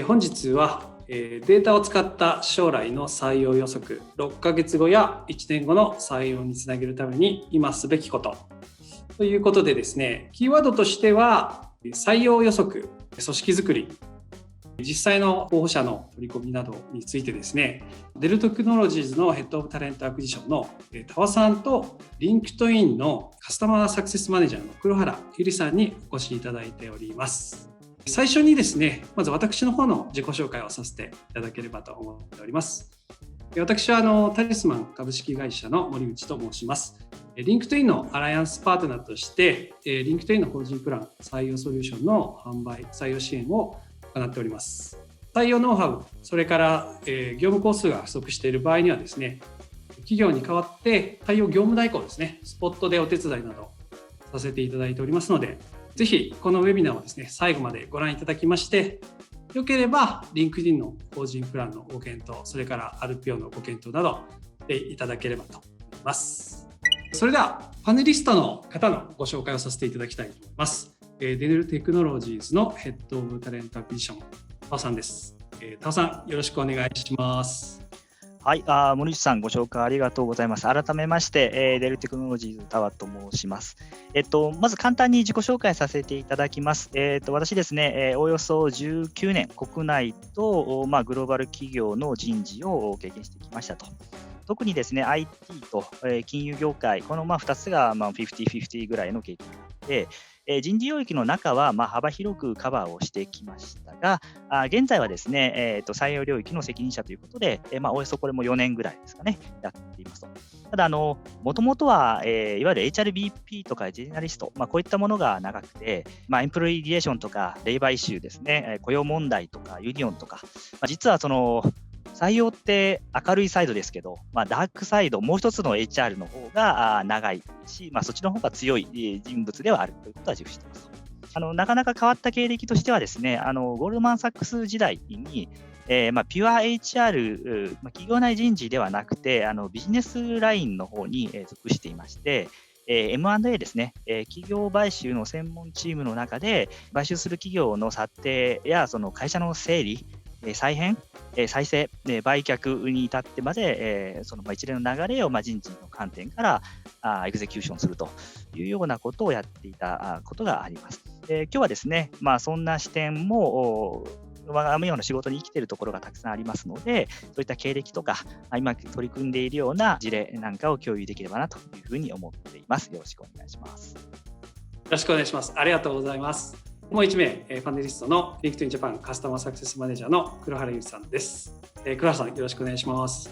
本日は、データを使った将来の採用予測、6ヶ月後や1年後の採用につなげるために今すべきことということでですね、キーワードとしては採用予測、組織づくり、実際の候補者の取り込みなどについてですね、デルテクノロジーズのヘッドオブタレントアクジションの田羽さんと、リンクトインのカスタマーサクセスマネージャーの黒原ゆりさんにお越しいただいております。最初にですね、まず私の方の自己紹介をさせていただければと思っております。私はタリスマン株式会社の森内と申します。リンクトインのアライアンスパートナーとして、リンクトインの法人プラン採用ソリューションの販売、採用支援を行っております。採用ノウハウ、それから、業務工数が不足している場合にはですね、企業に代わって採用業務代行ですね、スポットでお手伝いなどさせていただいておりますので、ぜひこのウェビナーをですね、最後までご覧いただきまして、よければリンクディンの法人プランのご検討、それから RPO のご検討などしていただければと思います。それではパネリストの方のご紹介をさせていただきたいと思います。デルテクノロジーズのヘッドオブタレントアクジション、田尾さんです。田尾さん、よろしくお願いします。はい、森内さんご紹介ありがとうございます。改めまして、デルテクノロジーズ田羽と申します。まず簡単に自己紹介させていただきます。私ですね、およそ19年国内と、グローバル企業の人事を経験してきましたと。特にですね、IT と、金融業界、この2つが50-50ぐらいの経験があって、人事領域の中は幅広くカバーをしてきましたが、現在はですね、採用領域の責任者ということで、およそこれも4年ぐらいですかね、やっていますと。ただ、もともとは、いわゆる HRBP とかジェネラリスト、こういったものが長くて、エンプロイリレーションとか、レイバーイシューですね、雇用問題とか、ユニオンとか、実は採用って明るいサイドですけど、ダークサイド、もう一つの HR の方が長いし、そっちの方が強い人物ではあるということは自負しています。なかなか変わった経歴としてはですね、ゴールドマン・サックス時代に、ピュア HR、企業内人事ではなくて、ビジネスラインの方に属していまして、M&A ですね、企業買収の専門チームの中で、買収する企業の査定やその会社の整理、再編、再生、売却に至ってまで、その一連の流れを人事の観点からエグゼキューションするというようなことをやっていたことがあります。今日はですね、そんな視点も我がような仕事に生きているところがたくさんありますので、そういった経歴とか、今取り組んでいるような事例なんかを共有できればなというふうに思っています。よろしくお願いします。よろしくお願いします。ありがとうございます。もう1名、パネリストのリンクトインジャパンカスタマーサクセスマネージャーの黒原ゆりさんです。黒原さん、よろしくお願いします。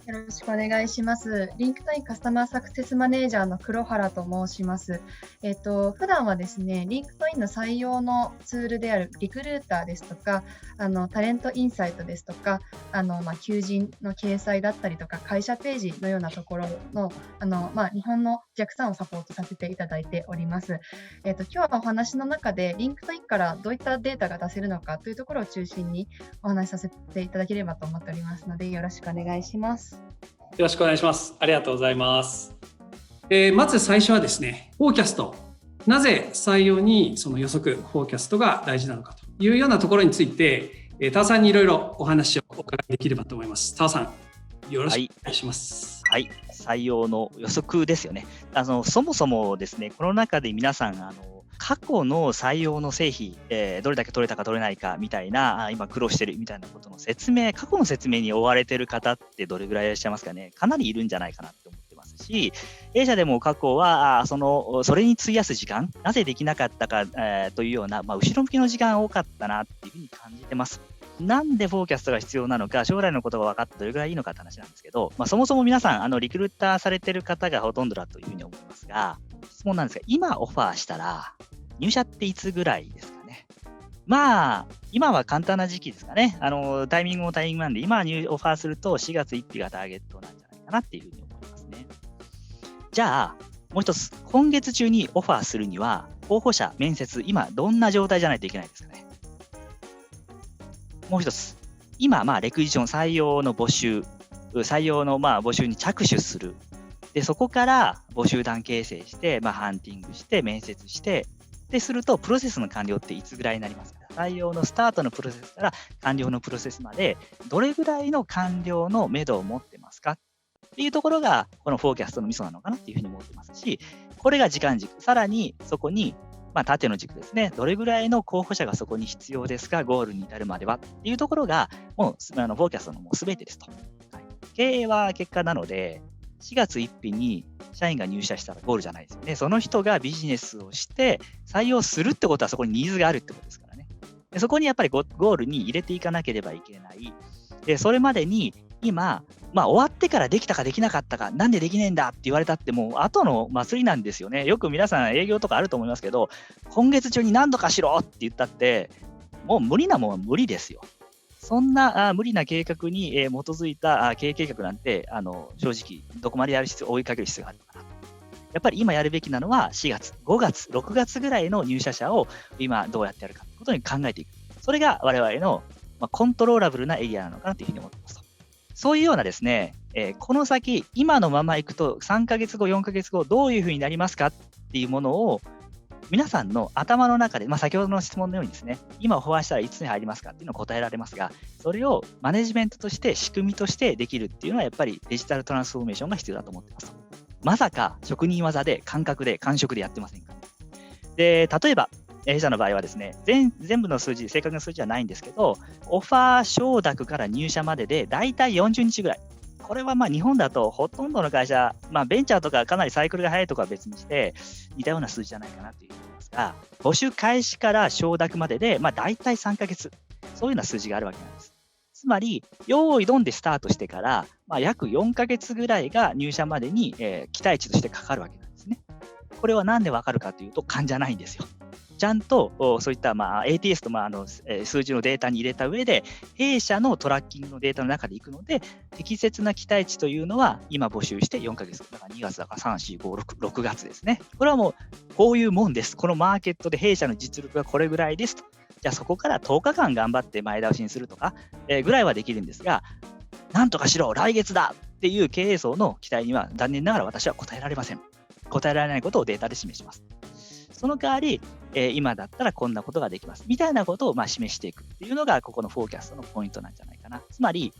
よろしくお願いします。リンクトインカスタマーサクセスマネージャーの黒原と申します。普段はですね、リンクトインの採用のツールであるリクルーターですとか、タレントインサイトですとか、求人の掲載だったりとか、会社ページのようなところの、日本の弱さんをサポートさせていただいております。今日はお話の中で、リンクトインからどういったデータが出せるのかというところを中心にお話しさせていただければと思っておりますので、よろしくお願いします。よろしくお願いします。ありがとうございます。まず最初はですね、フォーキャスト。なぜ採用にその予測、フォーキャストが大事なのかというようなところについて、田尾さんにいろいろお話をお伺いできればと思います。田尾さん、よろしくお願いします。はい、採用の予測ですよね。そもそもですね、この中で皆さん過去の採用の成否、どれだけ取れたか取れないかみたいな、今苦労してるみたいなことの説明、過去の説明に追われてる方ってどれぐらいいらっしゃいますかね。かなりいるんじゃないかなって思ってますし、弊社でも過去はそれに費やす時間、なぜできなかったか、というような、後ろ向きの時間多かったなっていうふうに感じてます。なんでフォーキャストが必要なのか、将来のことが分かってどれぐらいいいのかって話なんですけど、そもそも皆さんリクルーターされてる方がほとんどだというふうに思いますが、質問なんですが、今オファーしたら入社っていつぐらいですかね。今は簡単な時期ですかね。タイミングもタイミングなんで、今オファーすると4月1日がターゲットなんじゃないかなっていうふうに思いますね。じゃあ、もう一つ、今月中にオファーするには、候補者、面接、今どんな状態じゃないといけないですかね。もう一つ、今、レクジション採用の募集、採用の募集に着手する。で、そこから募集団形成して、ハンティングして、面接して、ですると、プロセスの完了っていつぐらいになりますか？採用のスタートのプロセスから完了のプロセスまで、どれぐらいの完了の目処を持ってますかっていうところが、このフォーキャストのミソなのかなっていうふうに思ってますし、これが時間軸、さらにそこに、縦の軸ですね、どれぐらいの候補者がそこに必要ですか、ゴールに至るまではっていうところが、もうフォーキャストのもう全てですと。はい、経営は結果なので、4月1日に社員が入社したらゴールじゃないですよね。その人がビジネスをして採用するってことはそこにニーズがあるってことですからね。でそこにやっぱりゴールに入れていかなければいけない。でそれまでに今、終わってからできたかできなかったか、なんでできねえんだって言われたってもう後の祭りなんですよね。よく皆さん営業とかあると思いますけど、今月中に何とかしろって言ったって、もう無理なもんは無理ですよ。そんな無理な計画に基づいた経営計画なんて正直どこまでやる必要、追いかける必要があるのかな。やっぱり今やるべきなのは4月、5月、6月ぐらいの入社者を今どうやってやるかということに考えていく。それが我々のコントローラブルなエリアなのかなというふうに思っています。そういうようなですね、この先今のままいくと3ヶ月後、4ヶ月後どういうふうになりますかっていうものを皆さんの頭の中で、先ほどの質問のようにですね、今オファーしたらいつに入りますかっていうのを答えられますが、それをマネジメントとして仕組みとしてできるっていうのはやっぱりデジタルトランスフォーメーションが必要だと思っています。まさか職人技で感覚で感触でやってませんか。で、例えば弊社の場合はですね、全部の数字、正確な数字はないんですけど、オファー承諾から入社まででだいたい40日ぐらい。これは日本だとほとんどの会社、ベンチャーとかかなりサイクルが早いとかは別にして似たような数字じゃないかなというふうに思いますが、募集開始から承諾まででだいたい3ヶ月、そういうような数字があるわけなんです。つまり、用意ドンでスタートしてから、約4ヶ月ぐらいが入社までに、期待値としてかかるわけなんですね。これはなんでわかるかというと、勘じゃないんですよ。ちゃんとそういったATS と数字のデータに入れた上で、弊社のトラッキングのデータの中でいくので、適切な期待値というのは、今募集して4ヶ月、だから2月だから3、4、5、6月ですね。これはもう、こういうもんです。このマーケットで弊社の実力がこれぐらいですと。じゃあそこから10日間頑張って前倒しにするとか、ぐらいはできるんですが、なんとかしろ、来月だっていう経営層の期待には残念ながら私は答えられません。答えられないことをデータで示します。その代わり、今だったらこんなことができますみたいなことを示していくっていうのがここのフォーキャストのポイントなんじゃないかな。つまり、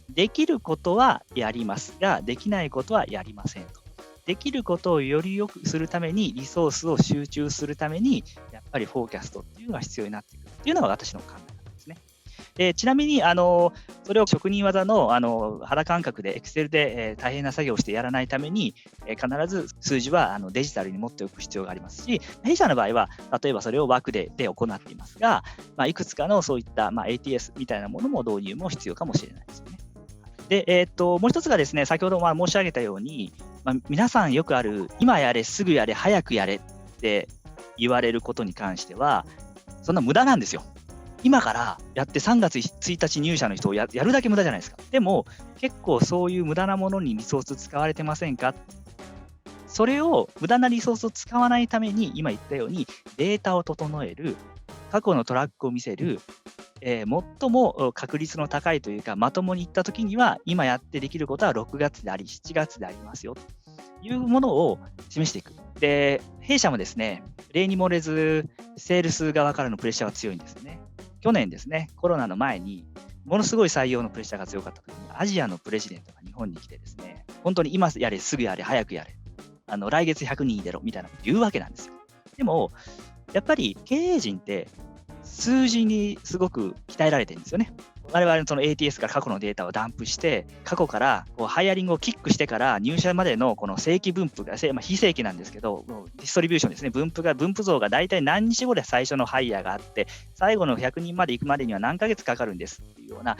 できることはやりますが、できないことはやりませんと。できることをより良くするために、リソースを集中するために、やっぱりフォーキャストっていうのが必要になってくるっていうのが私の考え方ですね。ちなみにそれを職人技の肌感覚で Excel で大変な作業をしてやらないために必ず数字はデジタルに持っておく必要がありますし、弊社の場合は例えばそれをワークデーで行っていますが、いくつかのそういったATS みたいなものも導入も必要かもしれないですよね。で、もう一つがですね、先ほど申し上げたように、皆さんよくある今やれ、すぐやれ、早くやれって言われることに関しては、そんな無駄なんですよ。今からやって3月1日入社の人をやるだけ無駄じゃないですか。でも結構そういう無駄なものにリソース使われてませんか。それを無駄なリソースを使わないために今言ったようにデータを整える、過去のトラックを見せる、最も確率の高いというかまともに言ったときには今やってできることは6月であり7月でありますよというものを示していく。で、弊社もですね、例に漏れずセールス側からのプレッシャーが強いんですね。去年ですね、コロナの前にものすごい採用のプレッシャーが強かった時にアジアのプレジデントが日本に来てですね、本当に今やれ、すぐやれ、早くやれ、来月100人入れろみたいなこと言うわけなんですよ。でもやっぱり経営陣って数字にすごく鍛えられてるんですよね。我々のその ATS から過去のデータをダンプして、過去からハイアリングをキックしてから入社までのこの正規分布が、非正規なんですけど、ディストリビューションですね、分布像が大体何日後で最初のハイヤーがあって、最後の100人まで行くまでには何ヶ月かかるんですっていうような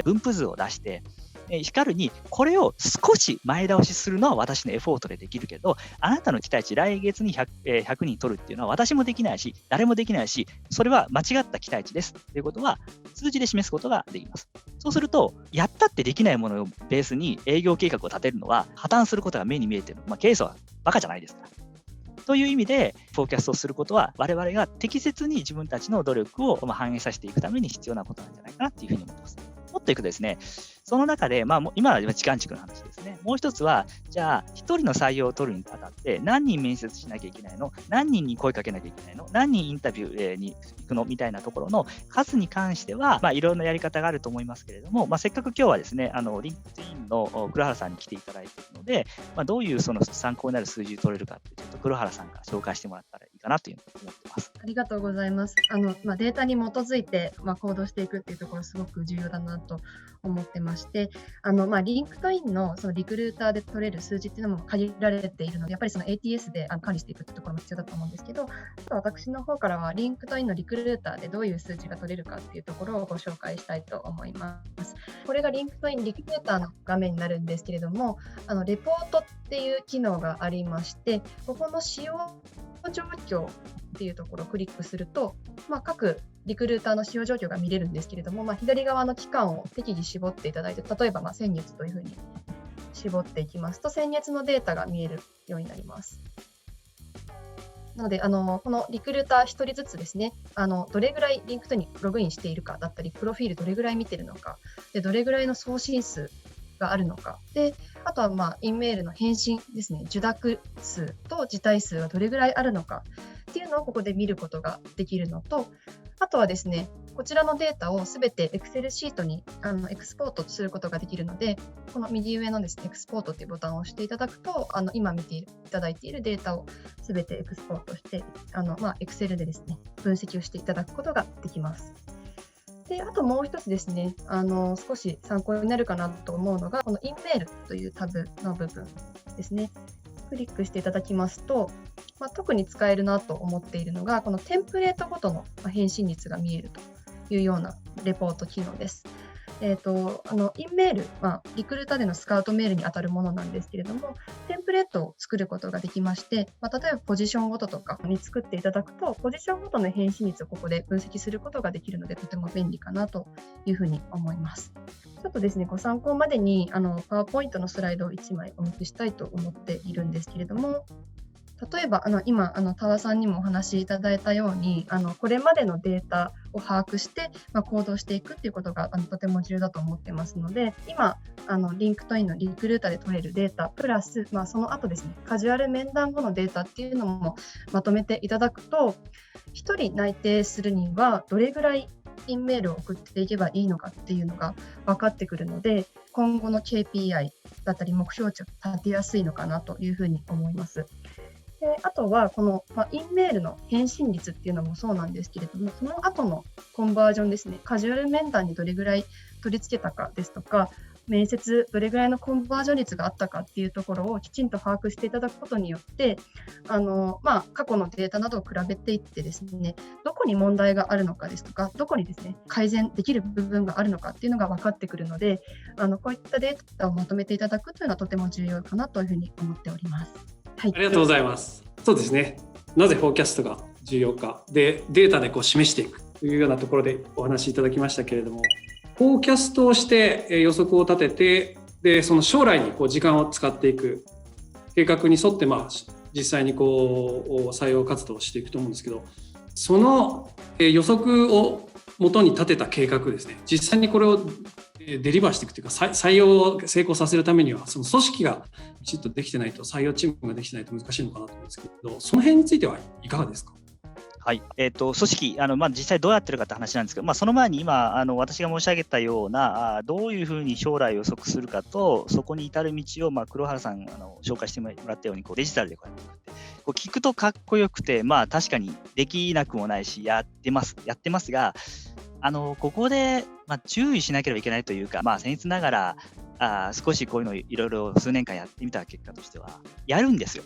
分布図を出して、光るにこれを少し前倒しするのは私のエフォートでできるけど、あなたの期待値来月に 100人取るっていうのは私もできないし誰もできないし、それは間違った期待値ですということは数字で示すことができます。そうするとやったってできないものをベースに営業計画を立てるのは破綻することが目に見えている、ケースはバカじゃないですから。という意味でフォーキャストをすることは我々が適切に自分たちの努力を反映させていくために必要なことなんじゃないかなというふうに思っています。もっといくとですね、その中で、今は時間軸の話ですね。もう一つは、じゃあ、一人の採用を取るにあたって、何人面接しなきゃいけないの？何人に声かけなきゃいけないの？何人インタビューに行くの？みたいなところの数に関しては、いろんなやり方があると思いますけれども、せっかく今日はですね、リンクトインの黒原さんに来ていただいているので、どういうその参考になる数字を取れるかって、ちょっと黒原さんから紹介してもらったらいいかなというふうに思ってます。ありがとうございます。データに基づいて、行動していくっていうところすごく重要だなと思ってまして、リンクトインのそのリクルーターで取れる数字っていうのも限られているので、やっぱりその ATS で管理していくっていうところも必要だと思うんですけど、私の方からはリンクトインのリクルーターでどういう数字が取れるかっていうところをご紹介したいと思います。これがリンクトインリクルーターの画面になるんですけれども、レポートっていう機能がありまして、ここの使用状況っていうところをクリックすると、各リクルーターの使用状況が見れるんですけれども、左側の期間を適宜絞っていただいて、例えば先月というふうに絞っていきますと、先月のデータが見えるようになります。なので、このリクルーター1人ずつですね、どれぐらいリンクトインにログインしているかだったり、プロフィールどれぐらい見てるのか、でどれぐらいの送信数があるのか、であとはインメールの返信ですね、受諾数と辞退数がどれぐらいあるのかっていうのをここで見ることができるのと、あとはですね、こちらのデータをすべて Excel シートにエクスポートすることができるので、この右上のですね、エクスポートというボタンを押していただくと、今見ていただいているデータをすべてエクスポートして、Excel でですね、分析をしていただくことができます。で、あともう一つですね、少し参考になるかなと思うのが、このインメールというタブの部分ですね。クリックしていただきますと、特に使えるなと思っているのが、このテンプレートごとの返信率が見えるというようなレポート機能です。インメール、リクルーターでのスカウトメールに当たるものなんですけれども、テンプレートを作ることができまして、例えばポジションごととかに作っていただくと、ポジションごとの返信率をここで分析することができるので、とても便利かなというふうに思います。ちょっとですね、ご参考までにパワーポイントのスライドを1枚お見せしたいと思っているんですけれども、例えば今タワさんにもお話しいただいたようにこれまでのデータを把握して、行動していくっていうことがとても重要だと思ってますので、今リンクトインのリクルーターで取れるデータプラス、その後ですね、カジュアル面談後のデータっていうのもまとめていただくと、1人内定するにはどれぐらいインメールを送っていけばいいのかっていうのが分かってくるので、今後の KPI だったり目標値を立てやすいのかなというふうに思います。であとはこの、インメールの返信率っていうのもそうなんですけれども、その後のコンバージョンですね、カジュアル面談にどれぐらい取り付けたかですとか、面接どれぐらいのコンバージョン率があったかっていうところをきちんと把握していただくことによって過去のデータなどを比べていってですね、どこに問題があるのかですとか、どこにですね改善できる部分があるのかっていうのが分かってくるので、こういったデータをまとめていただくというのはとても重要かなというふうに思っております。ありがとうございます。そうですね。なぜフォーキャストが重要かで、データで示していくというようなところでお話しいただきましたけれども、フォーキャストをして予測を立てて、でその将来に時間を使っていく計画に沿って実際に採用活動をしていくと思うんですけど、その予測を元に立てた計画ですね、実際にこれをデリバーしていくというか採用を成功させるためには、その組織がきちっとできてないと、採用チームができてないと難しいのかなと思うんですけど、その辺についてはいかがですか？はい、組織実際どうやってるかって話なんですけど、その前に今私が申し上げたようなどういうふうに将来予測するかと、そこに至る道を黒原さん紹介してもらったようにデジタルでこうやって聞くとかっこよくて、確かにできなくもないしやってますが、ここで、注意しなければいけないというか、僭越ながら少しこういうのをいろいろ数年間やってみた結果としては、やるんです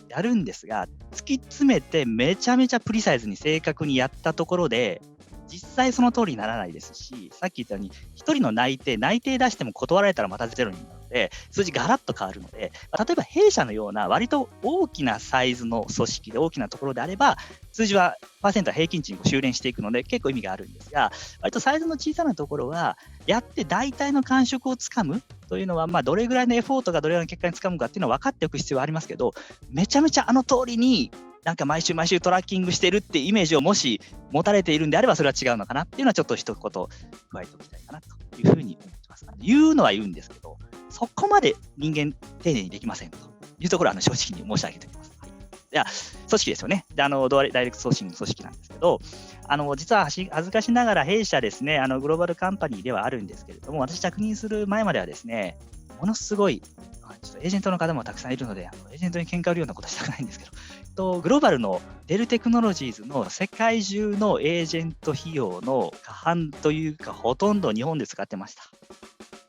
が、突き詰めてめちゃめちゃプリサイズに正確にやったところで、実際その通りにならないですし、さっき言ったように1人の内定出しても断られたらまたゼロになるので、数字ガラッと変わるので、例えば弊社のような割と大きなサイズの組織で大きなところであれば、数字はパーセントは平均値に修練していくので結構意味があるんですが、割とサイズの小さなところはやって大体の感触をつかむというのは、どれぐらいのエフォートがどれぐらいの結果につかむかっていうのは分かっておく必要はありますけど、めちゃめちゃ通りに毎週トラッキングしてるっていうイメージをもし持たれているんであれば、それは違うのかなっていうのはちょっと一言加えておきたいかなというふうに思ってます。言うのは言うんですけど、そこまで人間丁寧にできませんというところは正直に申し上げておきます。はい、では組織ですよね。でダイレクトソーシングの組織なんですけど、実は恥ずかしながら弊社ですね、グローバルカンパニーではあるんですけれども、私着任する前まではですね、ものすごいちょっとエージェントの方もたくさんいるので、エージェントに喧嘩売るようなことはしたくないんですけど、グローバルのデルテクノロジーズの世界中のエージェント費用の過半というか、ほとんど日本で使ってました。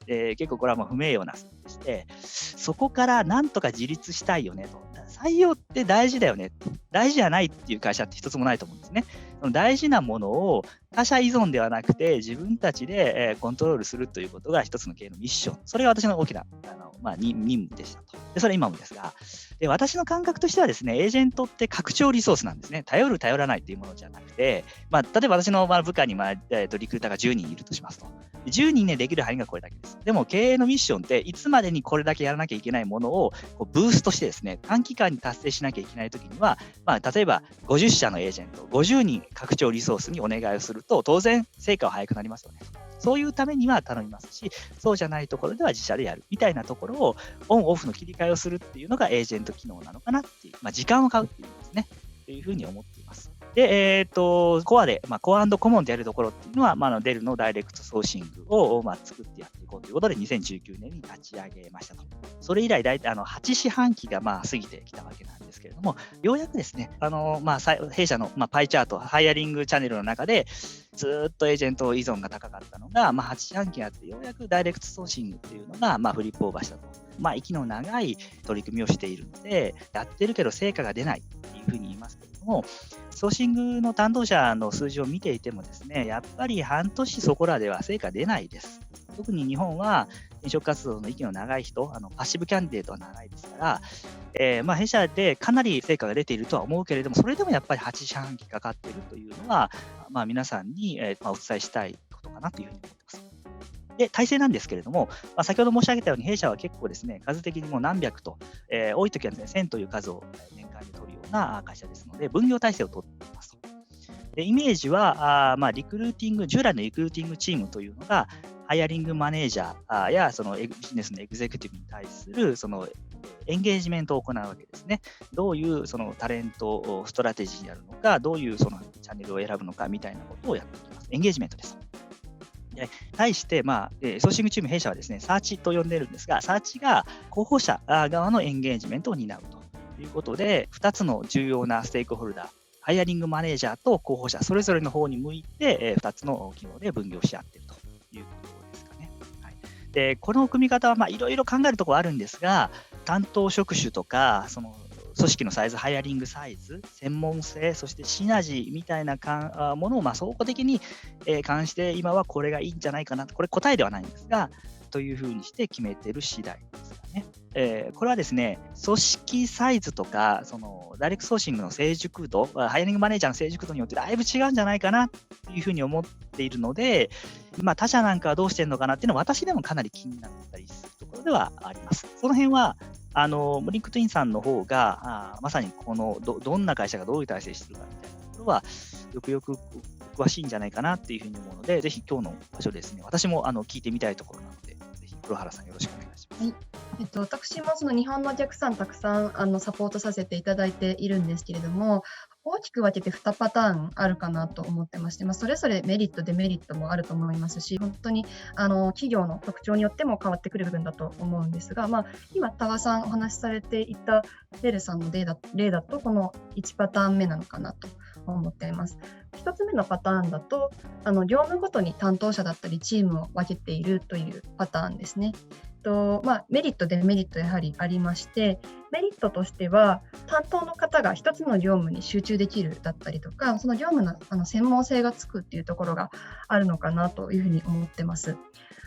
結構これはもう不名誉な数でして、そこからなんとか自立したいよねと。採用って大事だよね。大事じゃないっていう会社って一つもないと思うんですね。大事なものを他社依存ではなくて自分たちでコントロールするということが一つの経営のミッション。それが私の大きな任務でしたと。で、それは今もですが、私の感覚としてはですね、エージェントって拡張リソースなんですね。頼る頼らないというものじゃなくて、例えば私の部下にリクルーターが10人いるとしますと。10人でできる範囲がこれだけです。でも経営のミッションっていつまでにこれだけやらなきゃいけないものをブーストしてですね、短期間に達成しなきゃいけないときには、例えば50社のエージェント、50人拡張リソースにお願いをすると、当然成果は早くなりますよね。そういうためには頼みますし、そうじゃないところでは自社でやるみたいなところをオンオフの切り替えをするっていうのがエージェント機能なのかなっていう、時間を買うっていう意味ですね。というふうに思っています。で、コアで、コア&コモンでやるところっていうのは、デルのダイレクトソーシングを、作ってやっていこうということで、2019年に立ち上げましたと。それ以来、大体8四半期が過ぎてきたわけなんですけれども、ようやくですね、弊社の、パイチャート、ハイアリングチャンネルの中で、ずっとエージェント依存が高かったのが、8四半期あって、ようやくダイレクトソーシングっていうのが、フリップオーバーしたと。息の長い取り組みをしているので、やってるけど成果が出ないっていうふうに言いますけれども、ソーシングの担当者の数字を見ていてもですね、やっぱり半年そこらでは成果出ないです。特に日本は転職活動の息の長い人、パッシブキャンディデートは長いですから、弊社でかなり成果が出ているとは思うけれども、それでもやっぱり8四半期かかっているというのは、皆さんに、お伝えしたいことかなというふうに思っています。で、体制なんですけれども、先ほど申し上げたように、弊社は結構ですね、数的にもう何百と、多い時はですね、1000という数を年間で取るような会社ですので、分業体制を取っていますと。で、イメージは、リクルーティング、従来のリクルーティングチームというのが、ハイアリングマネージャーやそのビジネスのエグゼクティブに対するそのエンゲージメントを行うわけですね。どういうそのタレントストラテジーになるのか、どういうそのチャンネルを選ぶのかみたいなことをやっていきます。エンゲージメントです。対して、ソーシングチーム弊社はですね、サーチと呼んでいるんですが、サーチが候補者側のエンゲージメントを担うということで、2つの重要なステークホルダー、ハイアリングマネージャーと候補者、それぞれの方に向いて、2つの機能で分業し合っているということですかね。はい、で、この組み方はいろいろ考えるところあるんですが、担当職種とか、その組織のサイズ、ハイアリングサイズ、専門性、そしてシナジーみたいなものを総合的に関して今はこれがいいんじゃないかなと、これ答えではないんですが、というふうにして決めている次第ですかね。これはですね、組織サイズとか、そのダイレクトソーシングの成熟度、ハイアリングマネージャーの成熟度によってだいぶ違うんじゃないかなというふうに思っているので、他社なんかはどうしてるのかなっていうのは私でもかなり気になったりするところではあります。その辺はリンクトインさんの方がまさにこの どんな会社がどういう体制しているかみたいなところはよくよく詳しいんじゃないかなっていうふうに思うので、ぜひ今日の場所ですね、私も聞いてみたいところなので、ぜひ黒原さんよろしくお願いします。はい、私もその日本のお客さんたくさんサポートさせていただいているんですけれども、大きく分けて2パターンあるかなと思ってまして、それぞれメリット、デメリットもあると思いますし、本当に企業の特徴によっても変わってくる部分だと思うんですが、今、多賀さんお話しされていたデルさんの例だと、この1パターン目なのかなと思っています。1つ目のパターンだと、業務ごとに担当者だったりチームを分けているというパターンですね。メリット、デメリットやはりありまして、メリットとしては担当の方が一つの業務に集中できるだったりとか、その業務の専門性がつくっていうところがあるのかなというふうに思ってます。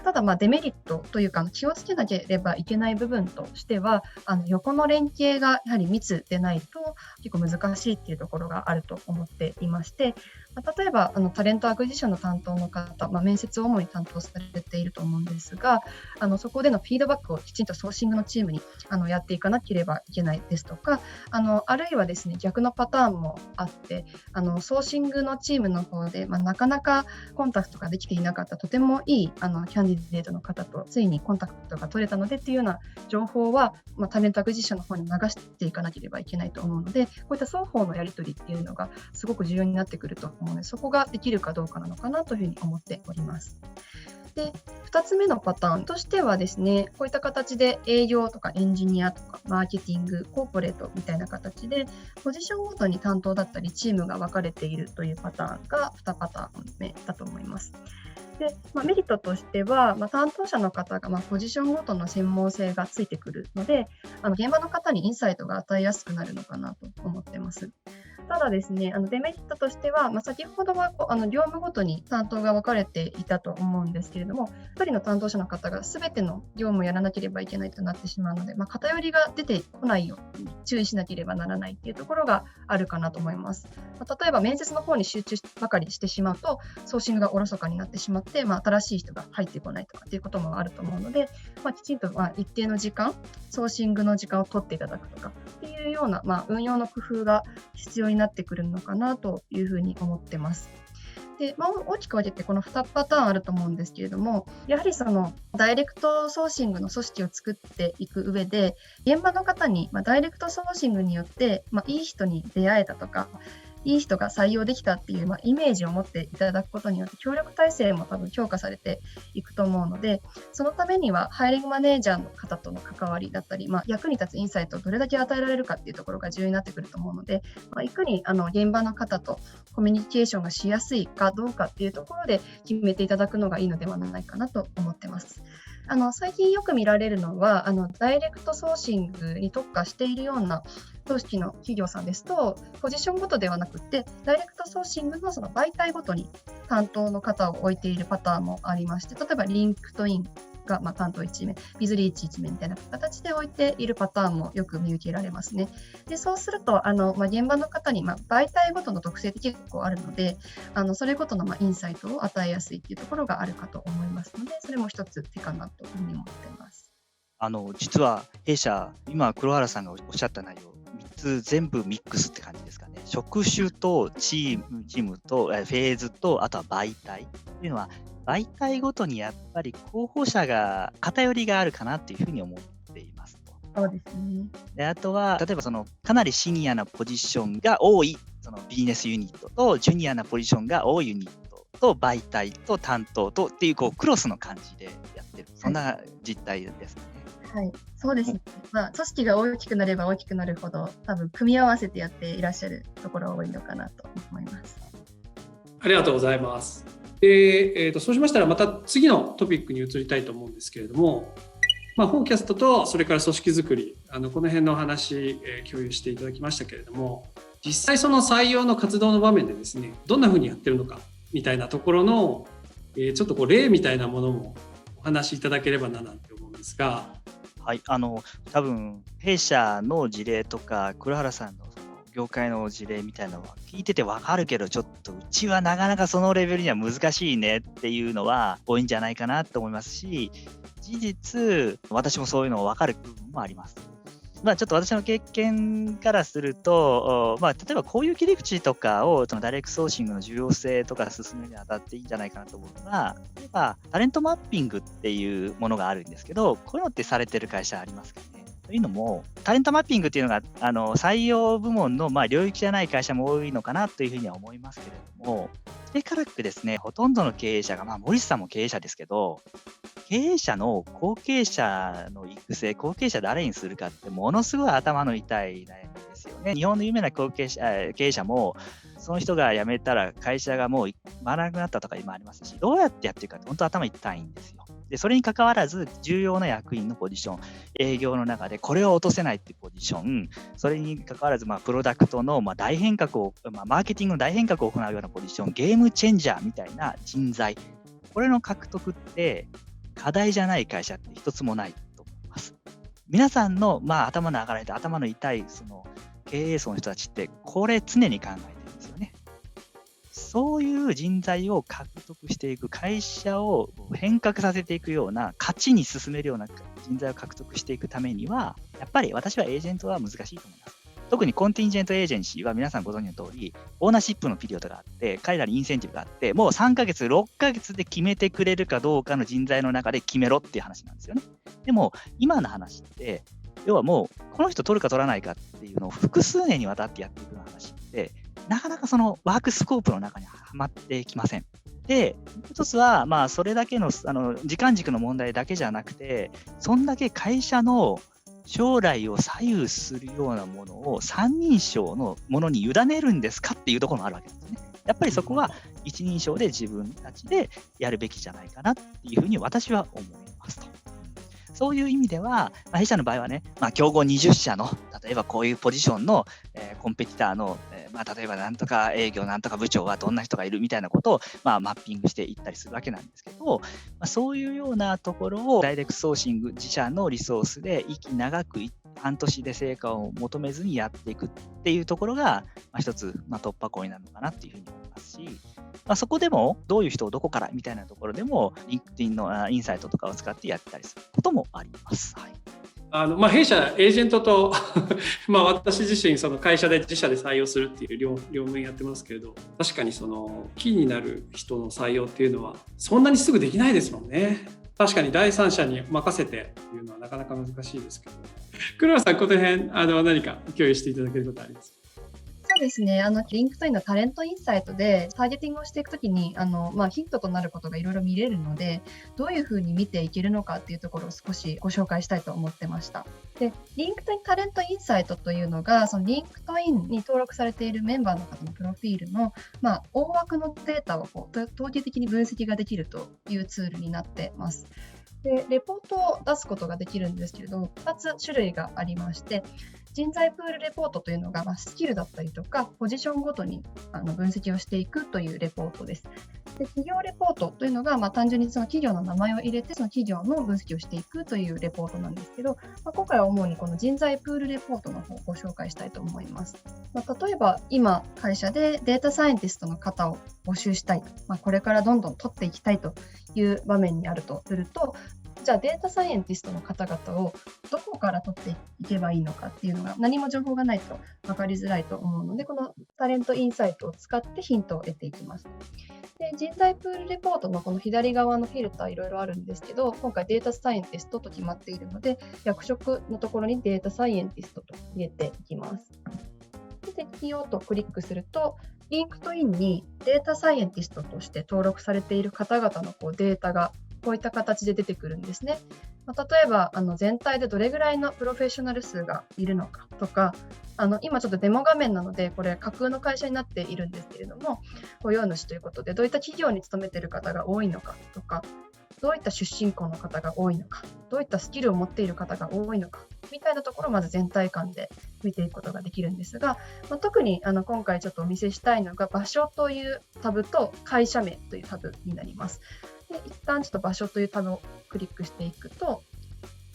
ただデメリットというか気をつけなければいけない部分としては、横の連携がやはり密でないと結構難しいっていうところがあると思っていまして、例えばタレントアクジションの担当の方、面接を主に担当されていると思うんですが、そこでのフィードバックをきちんとソーシングのチームにやっていかなければばいけないですとか、あるいはですね、逆のパターンもあって、ソーシングのチームの方で、なかなかコンタクトができていなかったとてもいいキャンディデートの方とついにコンタクトが取れたのでっていうような情報は、タレントアクジションの方に流していかなければいけないと思うので、こういった双方のやり取りっていうのがすごく重要になってくると思うので、そこができるかどうかなのかなというふうに思っております。で、2つ目のパターンとしてはですね、こういった形で営業とかエンジニアとかマーケティング、コーポレートみたいな形でポジションごとに担当だったりチームが分かれているというパターンが2パターン目だと思います。で、メリットとしては、担当者の方がポジションごとの専門性がついてくるので、現場の方にインサイトが与えやすくなるのかなと思っています。ただですね、デメリットとしては、先ほどは業務ごとに担当が分かれていたと思うんですけれども、1人の担当者の方が全ての業務をやらなければいけないとなってしまうので、偏りが出てこないように注意しなければならないというところがあるかなと思います。例えば面接の方に集中ばかりしてしまうと、ソーシングがおろそかになってしまって、新しい人が入ってこないとかっていうこともあると思うので、きちんと一定の時間、ソーシングの時間を取っていただくとかっていうような、運用の工夫が必要になってくるのかなというふうに思ってます。で、大きく分けてこの2パターンあると思うんですけれども、やはりそのダイレクトソーシングの組織を作っていく上で、現場の方にダイレクトソーシングによって、いい人に出会えたとか、いい人が採用できたっていう、イメージを持っていただくことによって協力体制も多分強化されていくと思うので、そのためにはハイリングマネージャーの方との関わりだったり、役に立つインサイトをどれだけ与えられるかっていうところが重要になってくると思うので、いかに現場の方とコミュニケーションがしやすいかどうかっていうところで決めていただくのがいいのではないかなと思ってます。最近よく見られるのはダイレクトソーシングに特化しているような組織の企業さんですと、ポジションごとではなくてダイレクトソーシングのその媒体ごとに担当の方を置いているパターンもありまして、例えばリンクトインが担当1名、ビズリーチ1名みたいな形で置いているパターンもよく見受けられますね。で、そうすると現場の方に媒体ごとの特性って結構あるので、それごとのインサイトを与えやすいっていうところがあるかと思いますので、それも一つ手かなというふうに思っています。実は弊社、今黒原さんがおっしゃった内容、3つ全部ミックスって感じですかね。職種とチームとフェーズと、あとは媒体っていうのは、媒体ごとにやっぱり候補者が偏りがあるかなっていうふうに思っていますと。そうですね。で、あとは例えばかなりシニアなポジションが多いビジネスユニットと、ジュニアなポジションが多いユニットと、媒体と担当とっていうクロスの感じでやってる、そんな実態ですね。はい、そうですね。組織が大きくなれば大きくなるほど、多分組み合わせてやっていらっしゃるところが多いのかなと思います。ありがとうございます。で、そうしましたらまた次のトピックに移りたいと思うんですけれども、フォーキャストとそれから組織づくり、この辺のお話、共有していただきましたけれども、実際その採用の活動の場面でですね、どんなふうにやってるのかみたいなところの、ちょっと例みたいなものもお話しいただければななんて思うんですが。はい、多分弊社の事例とか黒原さんの業界の事例みたいなのは聞いてて分かるけど、ちょっとうちはなかなかそのレベルには難しいねっていうのは多いんじゃないかなと思いますし、事実私もそういうの分かる部分もあります。ちょっと私の経験からすると、例えばこういう切り口とかをダイレクトソーシングの重要性とか進めるにあたっていいんじゃないかなと思うのが、例えばタレントマッピングっていうものがあるんですけど、こういうのってされてる会社ありますかね。というのも、タレントマッピングっていうのが採用部門の領域じゃない会社も多いのかなというふうには思いますけれども、それからくですね、ほとんどの経営者が、森下さんも経営者ですけど、経営者の後継者の育成、後継者誰にするかってものすごい頭の痛い悩みですよね。日本の有名な経営者も、その人が辞めたら会社がもう回らなくなったとか今ありますし、どうやってやっていくかって本当頭痛いんですよ。で、それに関わらず重要な役員のポジション、営業の中でこれを落とせないっていうポジション、それに関わらずプロダクトの大変革を、マーケティングの大変革を行うようなポジション、ゲームチェンジャーみたいな人材、これの獲得って課題じゃない会社って一つもないと思います。皆さんの、頭の上がらないと頭の痛いその経営層の人たちってこれ常に考えてるんですよね。そういう人材を獲得していく、会社を変革させていくような、勝ちに進めるような人材を獲得していくためには、やっぱり私はエージェントは難しいと思います。特にコンティンジェントエージェンシーは皆さんご存知の通り、オーナーシップのピリオドがあって、彼らにインセンティブがあって、もう3ヶ月、6ヶ月で決めてくれるかどうかの人材の中で決めろっていう話なんですよね。でも、今の話って、要はもう、この人取るか取らないかっていうのを複数年にわたってやっていくような話って、なかなかそのワークスコープの中にはまってきません。で、一つは、それだけの、時間軸の問題だけじゃなくて、そんだけ会社の将来を左右するようなものを三人称のものに委ねるんですかっていうところもあるわけなんですね。やっぱりそこは一人称で自分たちでやるべきじゃないかなっていうふうに私は思いますと。そういう意味では、弊社の場合はね、競合20社の、例えばこういうポジションの、コンペティターの、例えばなんとか営業なんとか部長はどんな人がいるみたいなことを、マッピングしていったりするわけなんですけど、そういうようなところをダイレクトソーシング、自社のリソースで息長く半年で成果を求めずにやっていくっていうところが、一つ、突破口になるのかなっていうふうに思いますし、そこでもどういう人をどこからみたいなところでも、LinkedIn のインサイトとかを使ってやったりすることもあります。はい。弊社エージェントと私自身その会社で自社で採用するっていう両面やってますけれど、確かにそのキーになる人の採用っていうのはそんなにすぐできないですもんね。確かに第三者に任せてっていうのはなかなか難しいですけど、黒田さん、この辺何か共有していただけることありますか？そうですね。LinkedIn のタレントインサイトでターゲティングをしていくときに、ヒントとなることがいろいろ見れるので、どういうふうに見ていけるのかっていうところを少しご紹介したいと思ってました。で、LinkedIn タレントインサイトというのが、その LinkedIn に登録されているメンバーの方のプロフィールの、大枠のデータを統計的に分析ができるというツールになっています。で、レポートを出すことができるんですけれども、2つ種類がありまして、人材プールレポートというのが、スキルだったりとか、ポジションごとに分析をしていくというレポートです。で、企業レポートというのが、単純にその企業の名前を入れて、その企業の分析をしていくというレポートなんですけど、今回は主にこの人材プールレポートの方をご紹介したいと思います。例えば、今、会社でデータサイエンティストの方を募集したいと、これからどんどん取っていきたいという場面にあるとすると、じゃあデータサイエンティストの方々をどこから取っていけばいいのかっていうのが何も情報がないと分かりづらいと思うので、このタレントインサイトを使ってヒントを得ていきます。で、人材プールレポートのこの左側のフィルターいろいろあるんですけど、今回データサイエンティストと決まっているので、役職のところにデータサイエンティストと入れていきます。で、適用とクリックすると、LinkedIn にデータサイエンティストとして登録されている方々のデータがこういった形で出てくるんですね。例えば全体でどれぐらいのプロフェッショナル数がいるのかとか、今ちょっとデモ画面なのでこれ架空の会社になっているんですけれども、雇用主ということでどういった企業に勤めている方が多いのかとか、どういった出身校の方が多いのか、どういったスキルを持っている方が多いのかみたいなところをまず全体感で見ていくことができるんですが、特に今回ちょっとお見せしたいのが場所というタブと会社名というタブになります。で、一旦ちょっと場所というタブをクリックしていくと、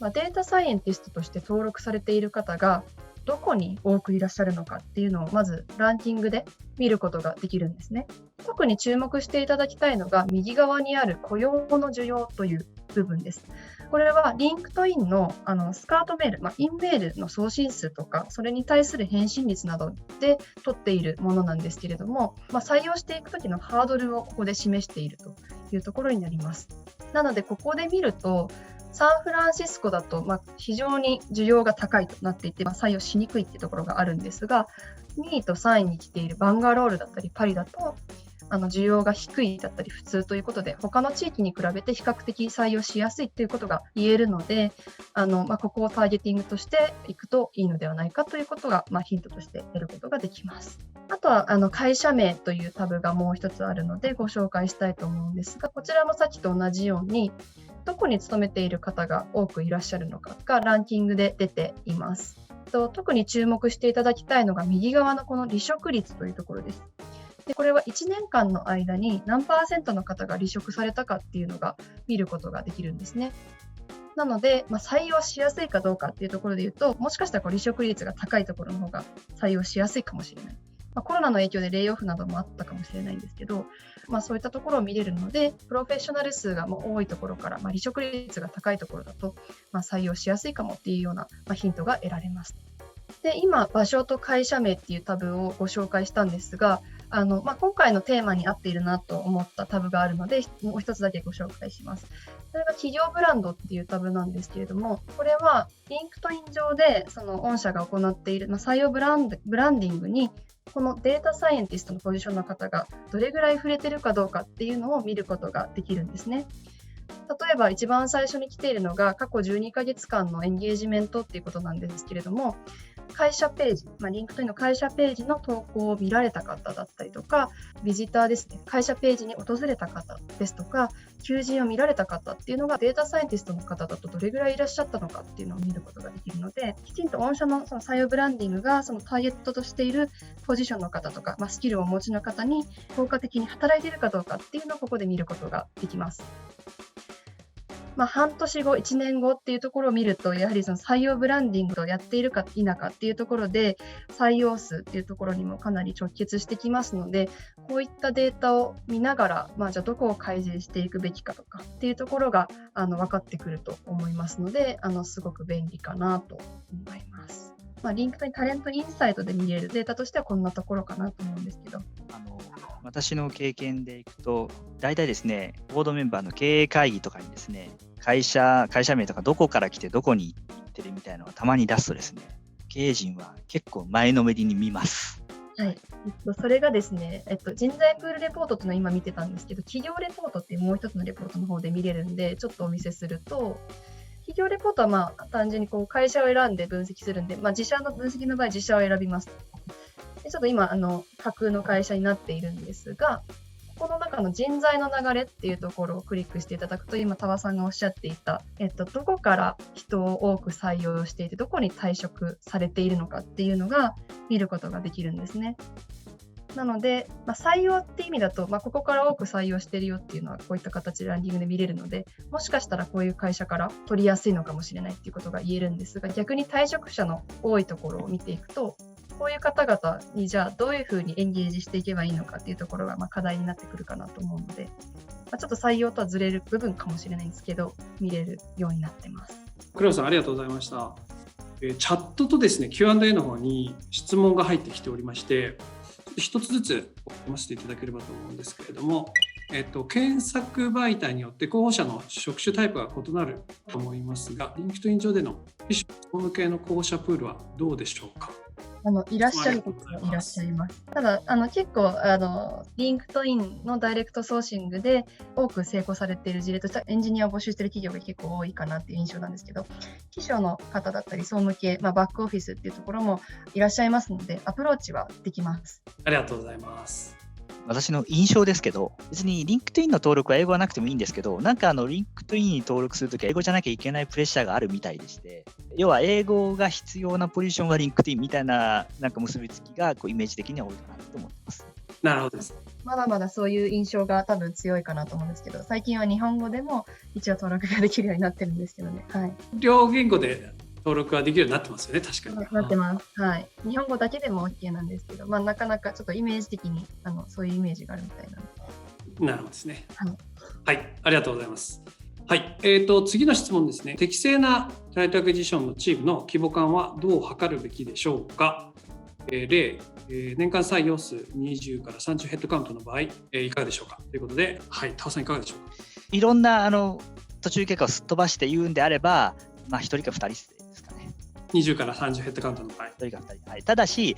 データサイエンティストとして登録されている方がどこに多くいらっしゃるのかっていうのをまずランキングで見ることができるんですね。特に注目していただきたいのが右側にある雇用の需要という部分です。これは LinkedIn のスカートメール、インメールの送信数とか、それに対する返信率などで取っているものなんですけれども、採用していくときのハードルをここで示しているというところになります。なので、ここで見ると、サンフランシスコだと非常に需要が高いとなっていて、採用しにくいっていうところがあるんですが、2位と3位に来ているバンガロールだったりパリだと、需要が低いだったり普通ということで、他の地域に比べて比較的採用しやすいということが言えるので、ここをターゲティングとしていくといいのではないかということが、ヒントとして得ることができます。あとは会社名というタブがもう一つあるのでご紹介したいと思うんですが、こちらもさっきと同じようにどこに勤めている方が多くいらっしゃるのかがランキングで出ています。特に注目していただきたいのが右側のこの離職率というところです。で、これは1年間の間に何%の方が離職されたかっていうのが見ることができるんですね。なので、採用しやすいかどうかっていうところで言うと、もしかしたら離職率が高いところの方が採用しやすいかもしれない。コロナの影響でレイオフなどもあったかもしれないんですけど、そういったところを見れるので、プロフェッショナル数が多いところから、離職率が高いところだと、採用しやすいかもっていうような、ヒントが得られます。で、今、場所と会社名っていうタブをご紹介したんですが、今回のテーマに合っているなと思ったタブがあるので、もう一つだけご紹介します。それが企業ブランドっていうタブなんですけれども、これはリンクトイン上でその御社が行っている、採用ブランディングにこのデータサイエンティストのポジションの方がどれぐらい触れてるかどうかっていうのを見ることができるんですね。例えば一番最初に来ているのが過去12ヶ月間のエンゲージメントっていうことなんですけれども、会社ページ、リンクトインの会社ページの投稿を見られた方だったりとか、ビジターですね、会社ページに訪れた方ですとか、求人を見られた方っていうのがデータサイエンティストの方だとどれぐらいいらっしゃったのかっていうのを見ることができるので、きちんと御社のその採用ブランディングがそのターゲットとしているポジションの方とか、スキルをお持ちの方に効果的に働いているかどうかっていうのをここで見ることができます。半年後、1年後っていうところを見ると、やはりその採用ブランディングをやっているか否かっていうところで、採用数っていうところにもかなり直結してきますので、こういったデータを見ながら、じゃあどこを改善していくべきかとかっていうところが分かってくると思いますので、すごく便利かなと思います。リンクトインタレントインサイトで見れるデータとしてはこんなところかなと思うんですけど。私の経験でいくと、大体ですね、ボードメンバーの経営会議とかにですね、会社名とかどこから来てどこに行ってるみたいなのをたまに出すとですね、経営陣は結構前のめりに見ます。はい、それがですね、人材プールレポートっていうのを今見てたんですけど、企業レポートっていうもう一つのレポートの方で見れるんで、ちょっとお見せすると、企業レポートは単純に会社を選んで分析するんで、自社の分析の場合自社を選びます。でちょっと今架空の会社になっているんですが、この中の人材の流れっていうところをクリックしていただくと、今多和さんがおっしゃっていた、どこから人を多く採用していて、どこに退職されているのかっていうのが見ることができるんですね。なので、採用って意味だと、ここから多く採用しているよっていうのはこういった形でランディングで見れるので、もしかしたらこういう会社から取りやすいのかもしれないっていうことが言えるんですが、逆に退職者の多いところを見ていくと、こういう方々にじゃあどういうふうにエンゲージしていけばいいのかっていうところが課題になってくるかなと思うので、ちょっと採用とはずれる部分かもしれないんですけど、見れるようになってます。黒田さん、ありがとうございました。チャットとですね、Q&A の方に質問が入ってきておりまして、一つずつ読ませていただければと思うんですけれども、検索媒体によって候補者の職種タイプが異なると思いますが、リンクトイン上での総務系の候補者プールはどうでしょうか？いらっしゃる方もいらっしゃいます。ただ結構リンクトインのダイレクトソーシングで多く成功されている事例としてはエンジニアを募集している企業が結構多いかなっていう印象なんですけど、秘書の方だったり総務系、バックオフィスっていうところもいらっしゃいますので、アプローチはできます。ありがとうございます。私の印象ですけど、別にリンクトインの登録は英語はなくてもいいんですけど、リンクトインに登録するときは英語じゃなきゃいけないプレッシャーがあるみたいでして、要は英語が必要なポジションがリンクトインみたいな結びつきがイメージ的には多いかなと思ってます。なるほどです。まだまだそういう印象が多分強いかなと思うんですけど、最近は日本語でも一応登録ができるようになってるんですけどね。はい。両言語で登録ができるようになってますよね、確かに。なってます。はい。日本語だけでも OK なんですけど、なかなかちょっとイメージ的にそういうイメージがあるみたいなので。なるほどですね。はい。はい、ありがとうございます。はい、次の質問ですね。適正なタレントアクジションのチームの規模感はどう測るべきでしょうか？例、年間採用数20から30ヘッドカウントの場合、いかがでしょうかということで、はい、田尾さんいかがでしょうか？いろんな途中経過をすっ飛ばして言うんであれば、1人か2人ですかね。20から30ヘッドカウントの場合。1人か2人。はい、ただし、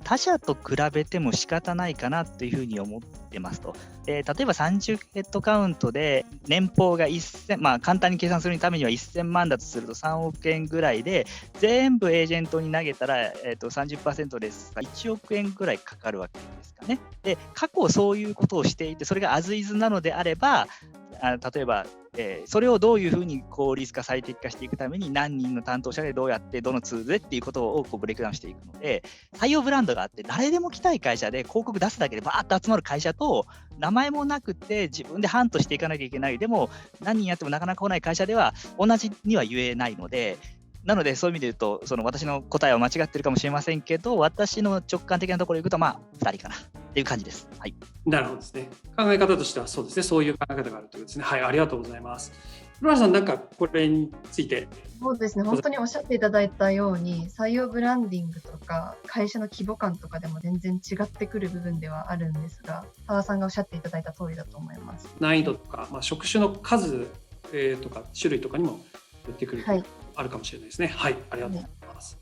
他社と比べても仕方ないかなというふうに思ってますと。例えば30ヘッドカウントで年俸が1000、簡単に計算するためには1000万だとすると3億円ぐらいで、全部エージェントに投げたら、30% ですが1億円ぐらいかかるわけですかね。で、過去そういうことをしていて、それがアズイズなのであれば、例えば、それをどういうふうに効率化最適化していくために何人の担当者でどうやってどのツールでっていうことをブレイクダウンしていくので、採用ブランドがあって誰でも来たい会社で広告出すだけでバーッと集まる会社と、名前もなくて自分でハントしていかなきゃいけない、でも何人やってもなかなか来ない会社では同じには言えないので、なのでそういう意味で言うと私の答えは間違ってるかもしれませんけど、私の直感的なところでいくと2人かなっていう感じです。はい。なるほどですね。考え方としてはそうですね。そういう考え方があるということですね。はい、ありがとうございます。古原さん、なんかこれについて。そうですね、本当におっしゃっていただいたように、採用ブランディングとか、会社の規模感とかでも全然違ってくる部分ではあるんですが、多和さんがおっしゃっていただいた通りだと思います。難易度とか、職種の数、とか種類とかにもよってくる、はい、あるかもしれないですね。はい、ありがとうございます。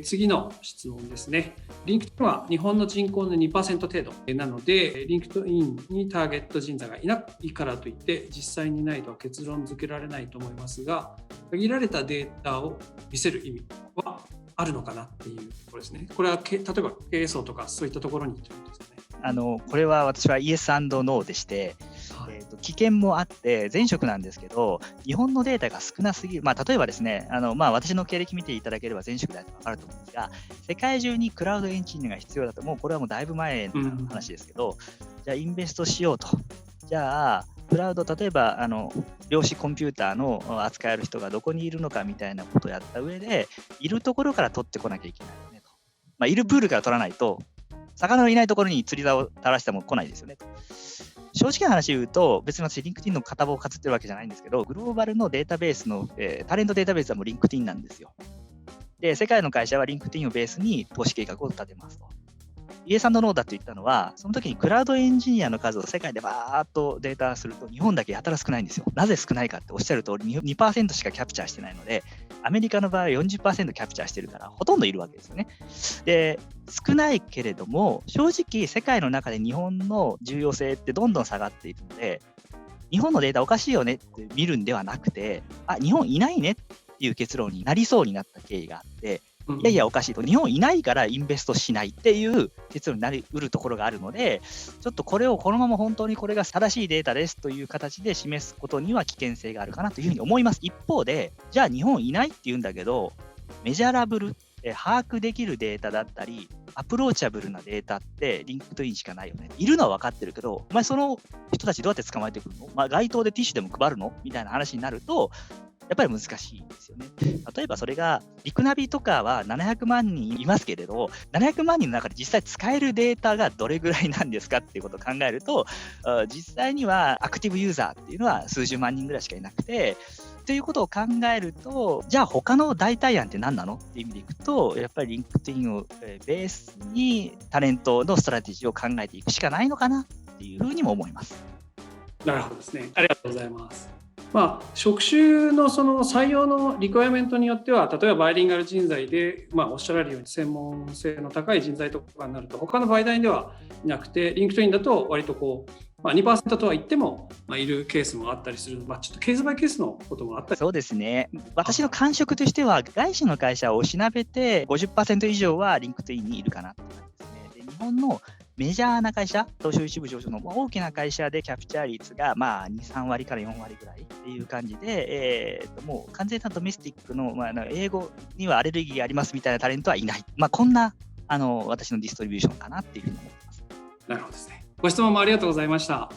次の質問ですね。LinkedIn は日本の人口の 2% 程度なので、LinkedIn にターゲット人材がいないからといって実際にないとは結論付けられないと思いますが、限られたデータを見せる意味はあるのかなっていうところですね。これは例えば経営層とかそういったところにということですかね。これは私はイエス&ノーでして、危険もあって前職なんですけど、日本のデータが少なすぎる、例えばですね、私の経歴見ていただければ前職であると思うんですが、世界中にクラウドエンジニアが必要だと、もうこれはもうだいぶ前の話ですけど、じゃあインベストしようと。じゃあクラウド、例えば量子コンピューターの扱える人がどこにいるのかみたいなことをやった上で、いるところから取ってこなきゃいけないよねと。いるプールから取らないと、魚のいないところに釣り竿を垂らしても来ないですよねと。正直な話言うと、別に私、LinkedIn の片棒をかつってるわけじゃないんですけど、グローバルのデータベースの、タレントデータベースはもう LinkedIn なんですよ。で、世界の会社は LinkedIn をベースに投資計画を立てますと。イエス&ノーだと言ったのは、その時にクラウドエンジニアの数を世界でバーっとデータすると、日本だけやたら少ないんですよ。なぜ少ないかっておっしゃる通り、2% しかキャプチャーしてないので、アメリカの場合は 40% キャプチャーしてるから、ほとんどいるわけですよね。で、少ないけれども、正直世界の中で日本の重要性ってどんどん下がっているので、日本のデータおかしいよねって見るんではなくて、日本いないねっていう結論になりそうになった経緯があって、いやいやおかしいと、日本いないからインベストしないっていう結論になりうるところがあるので、ちょっとこれをこのまま本当にこれが正しいデータですという形で示すことには危険性があるかなというふうに思います。一方で、じゃあ日本いないって言うんだけど、メジャラブル、把握できるデータだったり、アプローチャブルなデータってリンクトインしかないよね。いるのは分かってるけど、お前その人たちどうやって捕まえてくるの？街頭でティッシュでも配るの？みたいな話になると、やっぱり難しいですよね。例えばそれが、リクナビとかは700万人いますけれど、700万人の中で実際使えるデータがどれぐらいなんですかっていうことを考えると、実際にはアクティブユーザーっていうのは数十万人ぐらいしかいなくて、ということを考えると、じゃあ他の代替案って何なのっていう意味でいくと、やっぱりリンクトインをベースにタレントのストラテジーを考えていくしかないのかなっていうふうにも思います。なるほどですね。ありがとうございます。職種のその採用のリクエアメントによっては、例えばバイリンガル人材で、おっしゃられるように専門性の高い人材とかになると、他の媒体ではいなくて、リンクトインだと割と2% とは言っても、いるケースもあったりする、ちょっとケースバイケースのこともあったり。そうですね。私の感触としては、外資の会社をおしなべて 50% 以上はリンクトインにいるかなって感じですね。で、日本のメジャーな会社、東証一部上場の大きな会社でキャプチャー率が2、3割から4割ぐらいっていう感じで、もう完全なドメスティックの、英語にはアレルギーがありますみたいなタレントはいない。こんな私のディストリビューションかなっていうふうに思ってます。なるほどですね。ご質問もありがとうございました。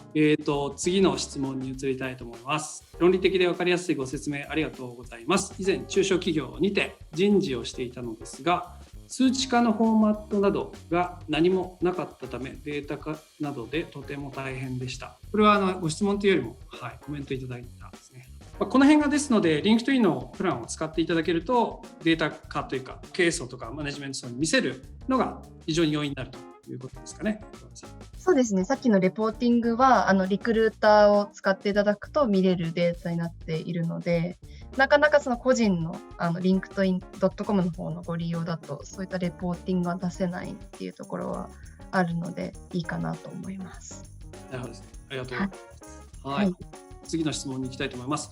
次の質問に移りたいと思います。論理的で分かりやすいご説明ありがとうございます。以前、中小企業にて人事をしていたのですが、数値化のフォーマットなどが何もなかったため、データ化などでとても大変でした。これはご質問というよりも、コメントいただいたんですね。この辺がですので、リンクトインのプランを使っていただけると、データ化というか、経営層とかマネジメント層に見せるのが非常に容易になるということですかね。そうですね。さっきのレポーティングはリクルーターを使っていただくと見れるデータになっているので、なかなかその個人のリンクトイン .com の方のご利用だとそういったレポーティングは出せないっていうところはあるのでいいかなと思います。なるほどですね。ありがとうございます。次の質問に行きたいと思います。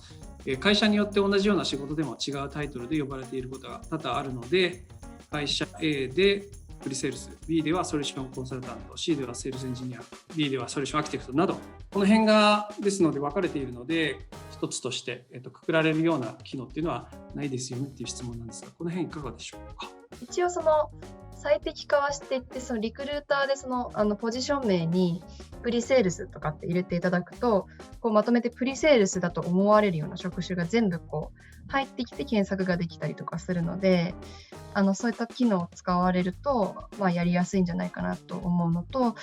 会社によって同じような仕事でも違うタイトルで呼ばれていることが多々あるので、会社 A でプリセールス、B ではソリューションコンサルタント、C ではセールスエンジニア、D ではソリューションアーキテクトなど、この辺がですので分かれているので、一つとして、くくられるような機能っていうのはないですよねっていう質問なんですが、この辺いかがでしょうか。一応その最適化はしていって、そのリクルーターでポジション名にプリセールスとかって入れていただくと、こうまとめてプリセールスだと思われるような職種が全部こう入ってきて検索ができたりとかするので、そういった機能を使われると、やりやすいんじゃないかなと思うのと、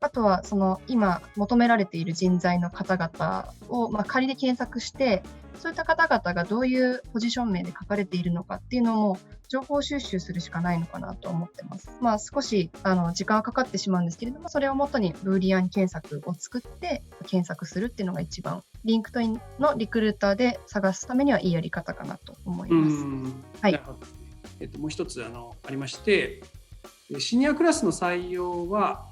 あとは今求められている人材の方々を、仮で検索して、そういった方々がどういうポジション名で書かれているのかっていうのも情報収集するしかないのかなと思ってます。少し時間はかかってしまうんですけれども、それをもとにブーリアン検索を作って検索するっていうのが一番リンクトインのリクルーターで探すためにはいいやり方かなと思います。はい。もう一つありまして、シニアクラスの採用は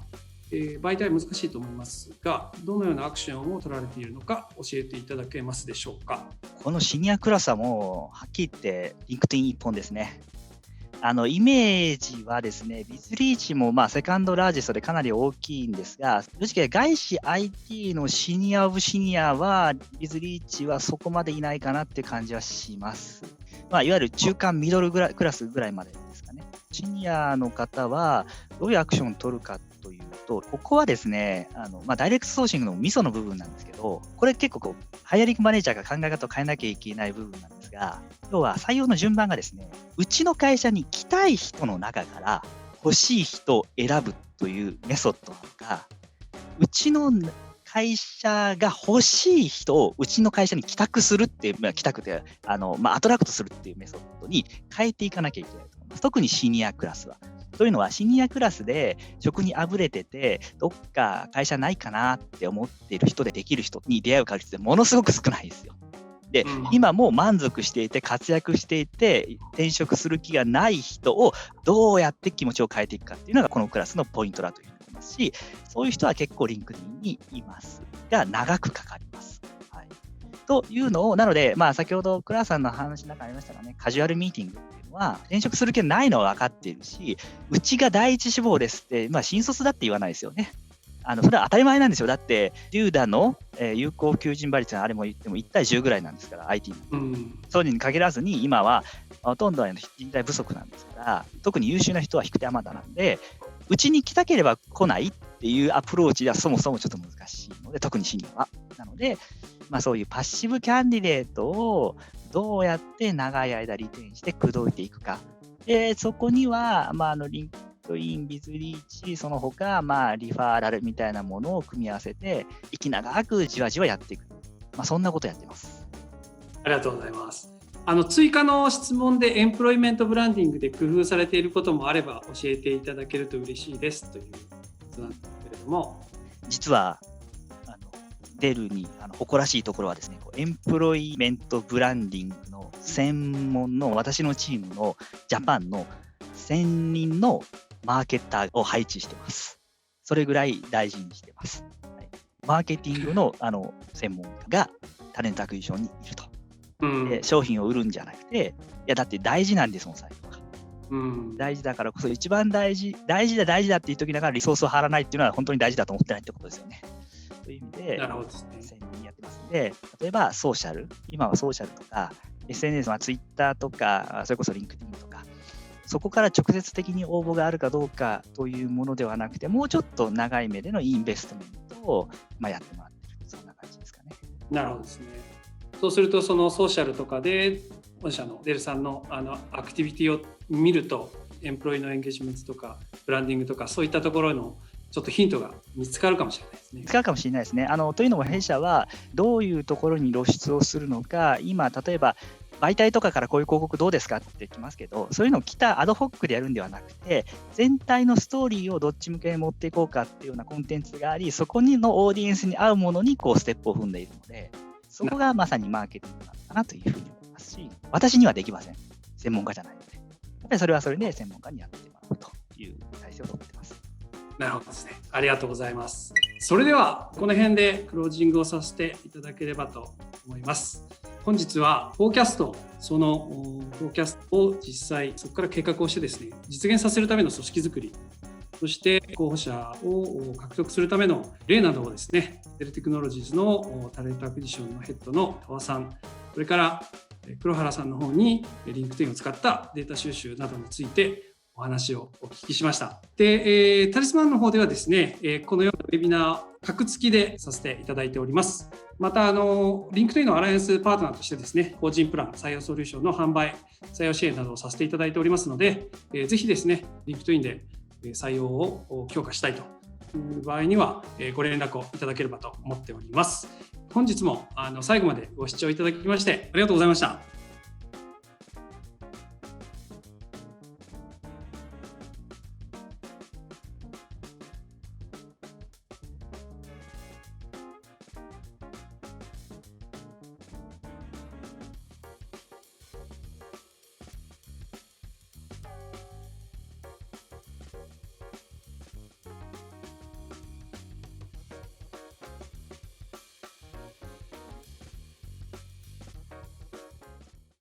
媒体難しいと思いますが、どのようなアクションを取られているのか教えていただけますでしょうか。このシニアクラスはもうはっきり言ってリンクトイン一本ですね。イメージはですね、ビズリーチもセカンドラージェストでかなり大きいんですが、正直外資 IT のシニアオブシニアはビズリーチはそこまでいないかなっていう感じはします。いわゆる中間ミドルクラスぐらいまでですかね。シニアの方はどういうアクションを取るかというと、ここはですね、ダイレクトソーシングのミソの部分なんですけど、これ結構ハイアリングマネージャーが考え方を変えなきゃいけない部分なんですが、要は採用の順番がですね、うちの会社に来たい人の中から欲しい人を選ぶというメソッドなのか、うちの会社が欲しい人をうちの会社に帰宅するっていう、帰宅ってアトラクトするっていうメソッドに変えていかなきゃいけないと思います。特にシニアクラスは。というのはシニアクラスで職にあぶれてて、どっか会社ないかなって思っている人でできる人に出会う確率ってものすごく少ないですよ。で、今もう満足していて活躍していて転職する気がない人をどうやって気持ちを変えていくかっていうのがこのクラスのポイントだというふうに思いますし、そういう人は結構リンクディンにいますが長くかかります。はい、というのをなので、先ほど倉さんの話の中にありましたがね、カジュアルミーティングっていうのは転職する気がないのは分かっているし、うちが第一志望ですって、新卒だって言わないですよね。それは当たり前なんですよ。だって、デューダの、有効求人倍率はあれも言っても1対10ぐらいなんですから、IT の。そうに限らずに、今はほとんど人材不足なんですから、特に優秀な人は引く手あまたなんで、うちに来たければ来ないっていうアプローチはそもそもちょっと難しいので、特にシニアは。なので、そういうパッシブキャンディデートをどうやって長い間リテインして口説いていくか。で、そこには、リンクトイン、ビズリーチ、その他、リファーラルみたいなものを組み合わせて、息長くじわじわやっていく。そんなことやってます。ありがとうございます。追加の質問でエンプロイメントブランディングで工夫されていることもあれば教えていただけると嬉しいですということなんですけれども。実は、デルに誇らしいところはですね、エンプロイメントブランディングの専門の私のチームのジャパンの1000人のマーケッターを配置してます。それぐらい大事にしてます。はい、マーケティングの専門家がタレントアクイジションにいると。で商品を売るんじゃなくて、いやだって大事なんですもん、最後は。大事だからこそ一番大事だって言っときながらリソースを張らないっていうのは本当に大事だと思ってないってことですよね。という意味で、1000人やってますので、例えばソーシャル、今はソーシャルとか SNS、ツイッターとか、それこそリンクディンとか、そこから直接的に応募があるかどうかというものではなくて、もうちょっと長い目でのインベストメントをやってもらっている、そんな感じですかね。なるほどですね。そうすると、そのソーシャルとかで、御社のデルさんのアクティビティを見ると、エンプロイのエンゲージメントとか、ブランディングとか、そういったところのちょっとヒントが見つかるかもしれないですね。見つかるかもしれないですね。というのも弊社はどういうところに露出をするのか、今例えば媒体とかからこういう広告どうですかって来ますけど、そういうのを来たアドホックでやるんではなくて、全体のストーリーをどっち向けに持っていこうかっていうようなコンテンツがあり、そこにのオーディエンスに合うものにステップを踏んでいるので、そこがまさにマーケティングなのかなというふうに思いますし、私にはできません。専門家じゃないので。やっぱりそれはそれで専門家にやってもらうという体制をとっています。なるほどですね。ありがとうございます。それではこの辺でクロージングをさせていただければと思います。本日はフォーキャスト、そのフォーキャストを実際そこから計画をしてですね、実現させるための組織づくり、そして候補者を獲得するための例などをですね、デルテクノロジーズのタレントアクジションのヘッドの田和さん、それから黒原さんの方にリンクトインを使ったデータ収集などについてお話をお聞きしました。で、タリスマンの方ではですね、このようなウェビナー、格付きでさせていただいております。また、リンクトインのアライアンスパートナーとしてですね、法人プラン、採用ソリューションの販売、採用支援などをさせていただいておりますので、ぜひですね、リンクトインで採用を強化したいという場合には、ご連絡をいただければと思っております。本日も最後までご視聴いただきましてありがとうございました。